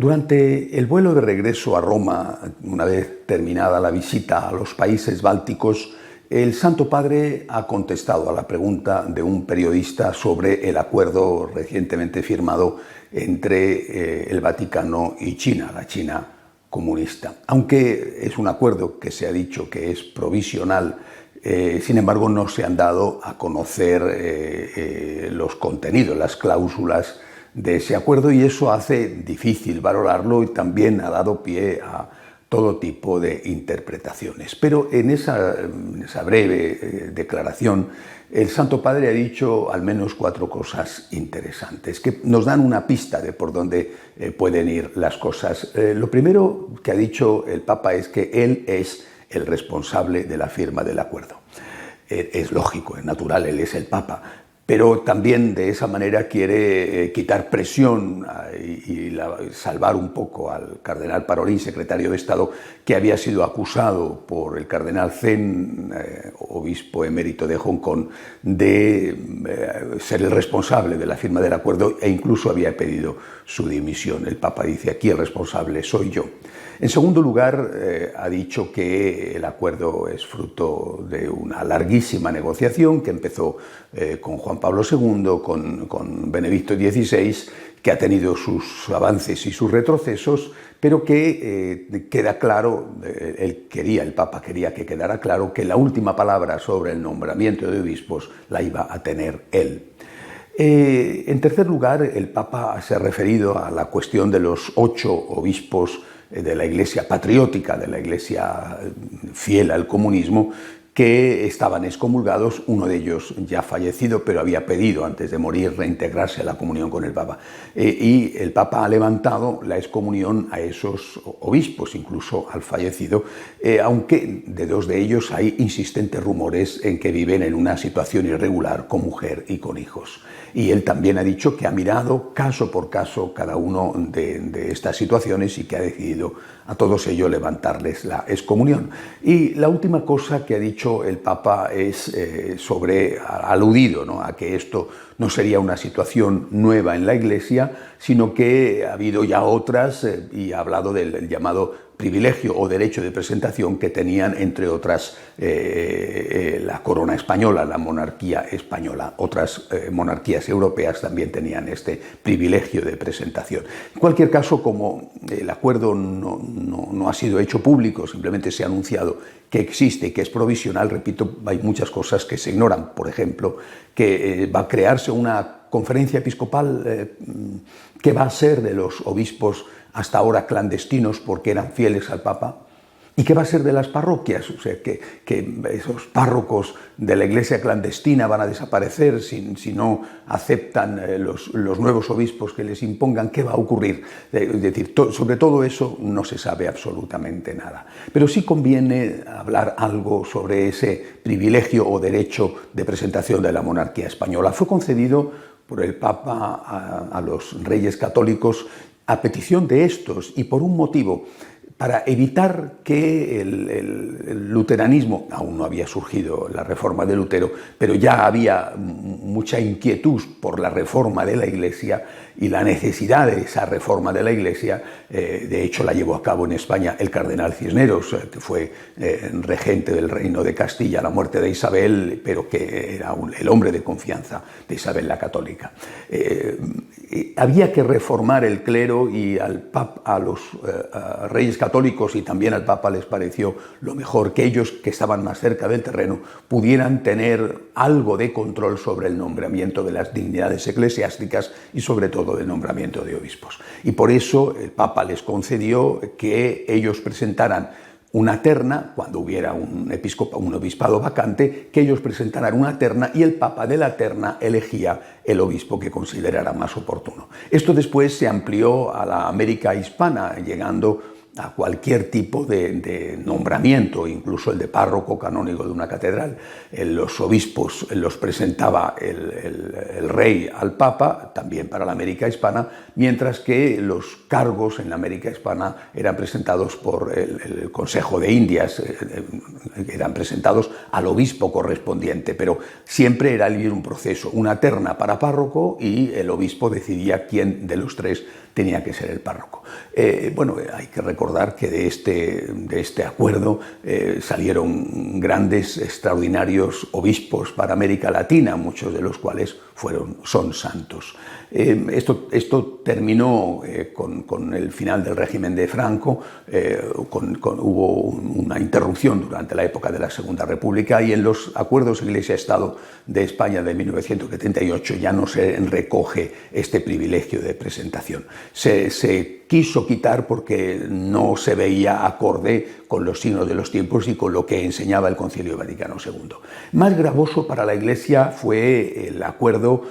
Durante el vuelo de regreso a Roma, una vez terminada la visita a los países bálticos, el Santo Padre ha contestado a la pregunta de un periodista sobre el acuerdo recientemente firmado entre el Vaticano y China, la China comunista. Aunque es un acuerdo que se ha dicho que es provisional, sin embargo no se han dado a conocer los contenidos, las cláusulas de ese acuerdo, y eso hace difícil valorarlo y también ha dado pie a todo tipo de interpretaciones. Pero en esa breve declaración, el Santo Padre ha dicho al menos 4 cosas interesantes que nos dan una pista de por dónde pueden ir las cosas. Lo primero que ha dicho el Papa es que él es el responsable de la firma del acuerdo. Es lógico, es natural, él es el Papa, pero también de esa manera quiere quitar presión y salvar un poco al cardenal Parolin, secretario de Estado, que había sido acusado por el cardenal Zen, obispo emérito de Hong Kong, de ser el responsable de la firma del acuerdo e incluso había pedido su dimisión. El Papa dice: aquí el responsable soy yo. En segundo lugar, ha dicho que el acuerdo es fruto de una larguísima negociación que empezó con Juan Pablo II, con Benedicto XVI, que ha tenido sus avances y sus retrocesos, pero que queda claro, el Papa quería que quedara claro que la última palabra sobre el nombramiento de obispos la iba a tener él. En tercer lugar, el Papa se ha referido a la cuestión de los 8 obispos de la Iglesia patriótica, de la Iglesia fiel al comunismo, que estaban excomulgados, uno de ellos ya fallecido, pero había pedido antes de morir reintegrarse a la comunión con el Papa. Y el Papa ha levantado la excomunión a esos obispos, incluso al fallecido, aunque de 2 de ellos hay insistentes rumores en que viven en una situación irregular con mujer y con hijos. Y él también ha dicho que ha mirado caso por caso cada uno de estas situaciones y que ha decidido a todos ellos levantarles la excomunión. Y la última cosa que ha dicho el Papa es aludido, ¿no?, a que esto no sería una situación nueva en la Iglesia, sino que ha habido ya otras, y ha hablado del llamado privilegio o derecho de presentación que tenían, entre otras, la corona española, la monarquía española. Otras monarquías europeas también tenían este privilegio de presentación. En cualquier caso, como el acuerdo no ha sido hecho público, simplemente se ha anunciado que existe y que es provisional, repito, hay muchas cosas que se ignoran. Por ejemplo, que va a crearse una conferencia episcopal que va a ser de los obispos hasta ahora clandestinos porque eran fieles al Papa. ¿Y qué va a ser de las parroquias? O sea, que esos párrocos de la iglesia clandestina van a desaparecer si no aceptan los nuevos obispos que les impongan. ¿Qué va a ocurrir? Es decir, sobre todo eso no se sabe absolutamente nada. Pero sí conviene hablar algo sobre ese privilegio o derecho de presentación de la monarquía española. Fue concedido por el Papa a los reyes católicos a petición de estos y por un motivo: para evitar que el luteranismo, aún no había surgido la reforma de Lutero, pero ya había mucha inquietud por la reforma de la Iglesia y la necesidad de esa reforma de la Iglesia. De hecho, la llevó a cabo en España el cardenal Cisneros, que fue regente del Reino de Castilla a la muerte de Isabel, pero que era el hombre de confianza de Isabel la Católica. Había que reformar el clero y a los reyes católicos y también al Papa les pareció lo mejor que ellos, que estaban más cerca del terreno, pudieran tener algo de control sobre el nombramiento de las dignidades eclesiásticas y sobre todo del nombramiento de obispos. Y por eso el Papa les concedió que ellos presentaran una terna, cuando hubiera un obispado vacante, que ellos presentaran una terna y el Papa de la terna elegía el obispo que considerara más oportuno. Esto después se amplió a la América hispana, llegando a cualquier tipo de nombramiento, incluso el de párroco canónigo de una catedral. Los obispos los presentaba el rey al Papa, también para la América Hispana, mientras que los cargos en la América Hispana eran presentados por el Consejo de Indias, eran presentados al obispo correspondiente, pero siempre era un proceso, una terna para párroco, y el obispo decidía quién de los tres tenía que ser el párroco. Bueno, hay que recordar que de este acuerdo salieron grandes, extraordinarios obispos para América Latina, muchos de los cuales son santos. Esto terminó con el final del régimen de Franco, hubo una interrupción durante la época de la Segunda República, y en los acuerdos Iglesia-Estado de España de 1978 ya no se recoge este privilegio de presentación. Se quiso quitar porque no se veía acorde con los signos de los tiempos y con lo que enseñaba el Concilio Vaticano II. Más gravoso para la Iglesia fue el acuerdo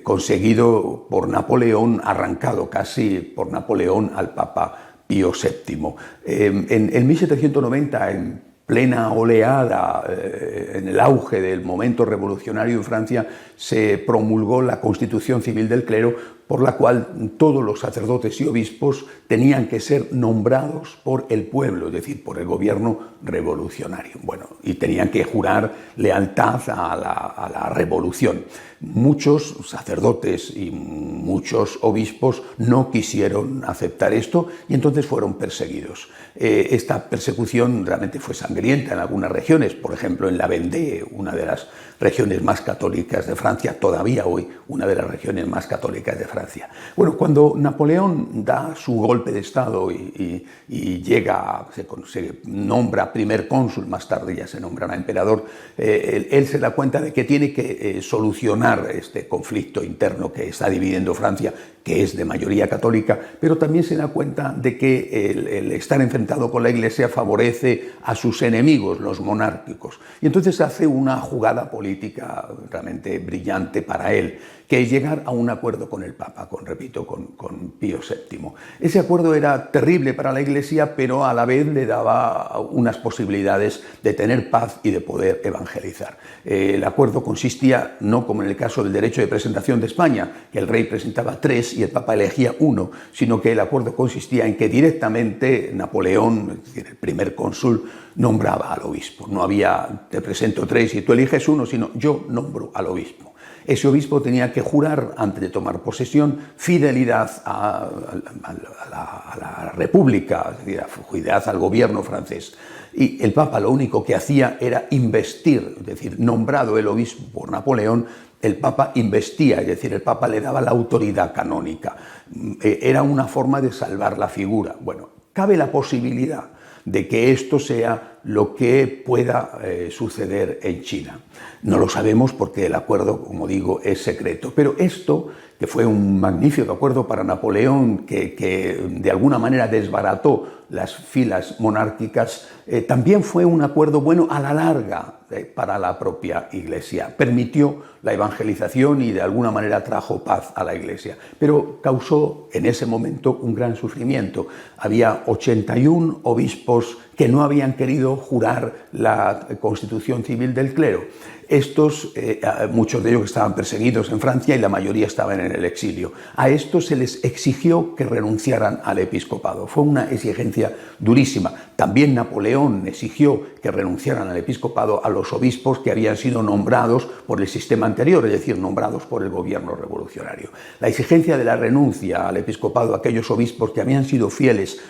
conseguido por Napoleón, arrancado casi por Napoleón al Papa Pío VII. En 1790, en plena oleada, en el auge del momento revolucionario en Francia, se promulgó la Constitución Civil del Clero, por la cual todos los sacerdotes y obispos tenían que ser nombrados por el pueblo, es decir, por el gobierno revolucionario. Bueno, y tenían que jurar lealtad a la revolución. Muchos sacerdotes y muchos obispos no quisieron aceptar esto y entonces fueron perseguidos. Esta persecución realmente fue sangrienta en algunas regiones, por ejemplo en la Vendée, una de las regiones más católicas de Francia, todavía hoy una de las regiones más católicas de Francia. Bueno, cuando Napoleón da su golpe de Estado y se nombra primer cónsul, más tarde ya se nombrará emperador, él se da cuenta de que tiene que solucionar este conflicto interno que está dividiendo Francia, que es de mayoría católica, pero también se da cuenta de que el estar enfrentado con la Iglesia favorece a sus enemigos, los monárquicos. Y entonces hace una jugada política realmente brillante para él, que es llegar a un acuerdo con el Papa, con Pío VII. Ese acuerdo era terrible para la Iglesia, pero a la vez le daba unas posibilidades de tener paz y de poder evangelizar. El acuerdo consistía, no como en el caso del derecho de presentación de España, que el rey presentaba 3 y el Papa elegía 1, sino que el acuerdo consistía en que directamente Napoleón, es decir, el primer cónsul, nombraba al obispo. No había te presento 3 y tú eliges 1, sino yo nombro al obispo. Ese obispo tenía que jurar, antes de tomar posesión, fidelidad a la República, es decir, fidelidad al gobierno francés. Y el Papa lo único que hacía era investir, es decir, nombrado el obispo por Napoleón, el Papa investía, es decir, el Papa le daba la autoridad canónica. Era una forma de salvar la figura. Bueno, cabe la posibilidad de que esto sea lo que pueda suceder en China. No lo sabemos porque el acuerdo, como digo, es secreto. Pero esto, que fue un magnífico acuerdo para Napoleón, que de alguna manera desbarató las filas monárquicas, también fue un acuerdo bueno a la larga para la propia Iglesia. Permitió la evangelización y de alguna manera trajo paz a la Iglesia, pero causó en ese momento un gran sufrimiento. Había 81 obispos que no habían querido jurar la Constitución Civil del Clero. Estos, muchos de ellos estaban perseguidos en Francia y la mayoría estaban en el exilio. A estos se les exigió que renunciaran al episcopado. Fue una exigencia durísima. También Napoleón exigió que renunciaran al episcopado a los obispos que habían sido nombrados por el sistema anterior, es decir, nombrados por el gobierno revolucionario. La exigencia de la renuncia al episcopado a aquellos obispos que habían sido fieles,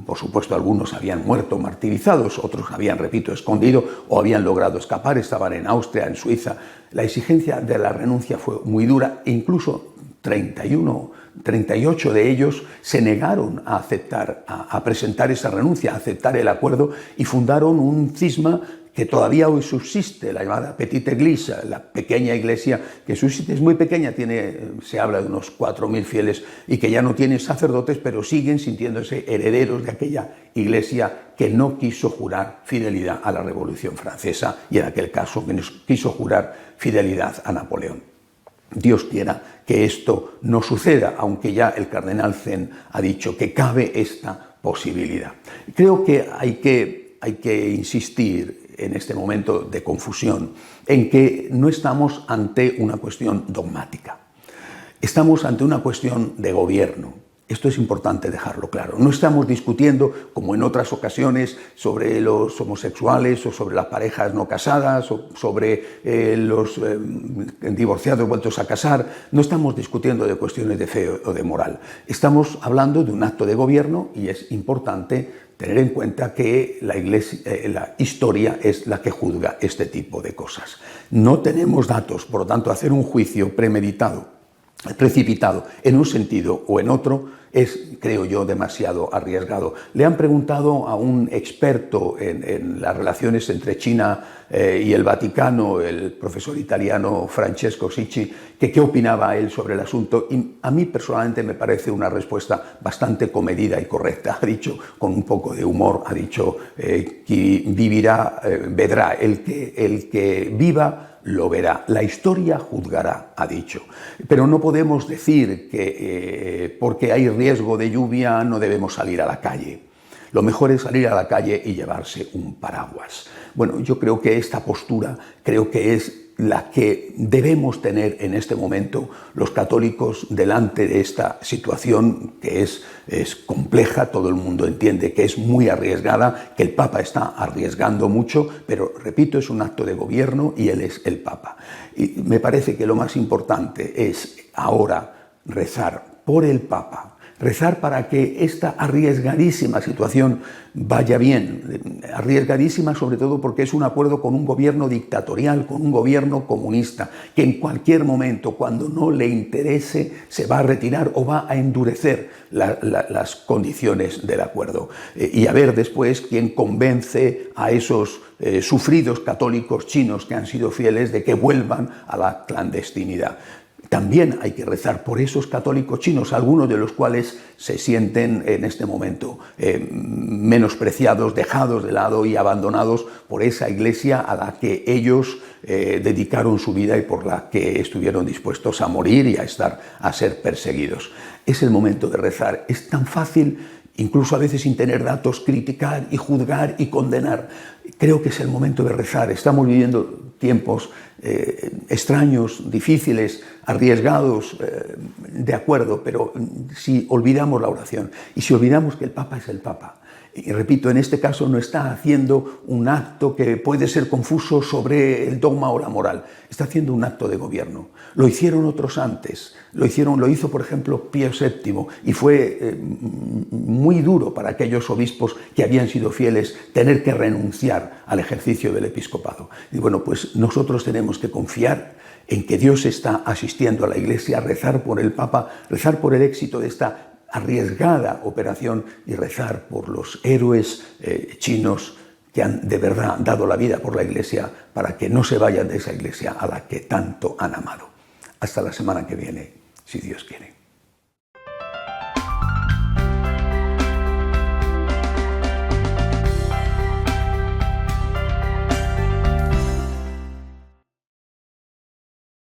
por supuesto algunos habían muerto martirizados, otros habían, repito, escondido o habían logrado escapar, estaban en Austria, en Suiza. La exigencia de la renuncia fue muy dura e incluso 38 de ellos se negaron a aceptar, a presentar esa renuncia, a aceptar el acuerdo y fundaron un cisma que todavía hoy subsiste, la llamada Petite Église, la pequeña iglesia que subsiste, es muy pequeña, se habla de unos 4.000 fieles y que ya no tiene sacerdotes, pero siguen sintiéndose herederos de aquella iglesia que no quiso jurar fidelidad a la Revolución Francesa y en aquel caso que quiso jurar fidelidad a Napoleón. Dios quiera que esto no suceda, aunque ya el cardenal Zen ha dicho que cabe esta posibilidad. Creo que hay que insistir en este momento de confusión en que no estamos ante una cuestión dogmática. Estamos ante una cuestión de gobierno. Esto es importante dejarlo claro. No estamos discutiendo, como en otras ocasiones, sobre los homosexuales o sobre las parejas no casadas o sobre los divorciados vueltos a casar. No estamos discutiendo de cuestiones de fe o de moral. Estamos hablando de un acto de gobierno y es importante tener en cuenta que la historia es la que juzga este tipo de cosas. No tenemos datos, por lo tanto, hacer un juicio premeditado, precipitado en un sentido o en otro es, creo yo, demasiado arriesgado. Le han preguntado a un experto en las relaciones entre China y el Vaticano, el profesor italiano Francesco Cicci, que qué opinaba él sobre el asunto, y a mí personalmente me parece una respuesta bastante comedida y correcta. Ha dicho, con un poco de humor, ha dicho, qui vivirá, vedrá, el que viva lo verá, la historia juzgará, ha dicho. Pero no podemos decir que porque hay riesgo de lluvia no debemos salir a la calle. Lo mejor es salir a la calle y llevarse un paraguas. Bueno, yo creo que esta postura es la que debemos tener en este momento los católicos delante de esta situación que es compleja, todo el mundo entiende que es muy arriesgada, que el Papa está arriesgando mucho, pero repito, es un acto de gobierno y él es el Papa. Y me parece que lo más importante es ahora rezar por el Papa, rezar para que esta arriesgadísima situación vaya bien, arriesgadísima sobre todo porque es un acuerdo con un gobierno dictatorial, con un gobierno comunista, que en cualquier momento, cuando no le interese, se va a retirar o va a endurecer las condiciones del acuerdo. Y a ver después quién convence a esos sufridos católicos chinos que han sido fieles de que vuelvan a la clandestinidad. También hay que rezar por esos católicos chinos, algunos de los cuales se sienten en este momento menospreciados, dejados de lado y abandonados por esa iglesia a la que ellos dedicaron su vida y por la que estuvieron dispuestos a morir y a ser perseguidos. Es el momento de rezar. Es tan fácil, incluso a veces sin tener datos, criticar y juzgar y condenar. Creo que es el momento de rezar. Estamos viviendo tiempos extraños, difíciles, arriesgados, de acuerdo, pero si olvidamos la oración y si olvidamos que el Papa es el Papa, y repito, en este caso no está haciendo un acto que puede ser confuso sobre el dogma o la moral, está haciendo un acto de gobierno. Lo hicieron otros antes, lo hizo por ejemplo Pío VII y fue muy duro para aquellos obispos que habían sido fieles tener que renunciar al ejercicio del episcopado. Y bueno, pues nosotros tenemos que confiar en que Dios está asistiendo a la Iglesia, rezar por el Papa, rezar por el éxito de esta arriesgada operación y rezar por los héroes chinos que han de verdad dado la vida por la Iglesia para que no se vayan de esa Iglesia a la que tanto han amado. Hasta la semana que viene, si Dios quiere.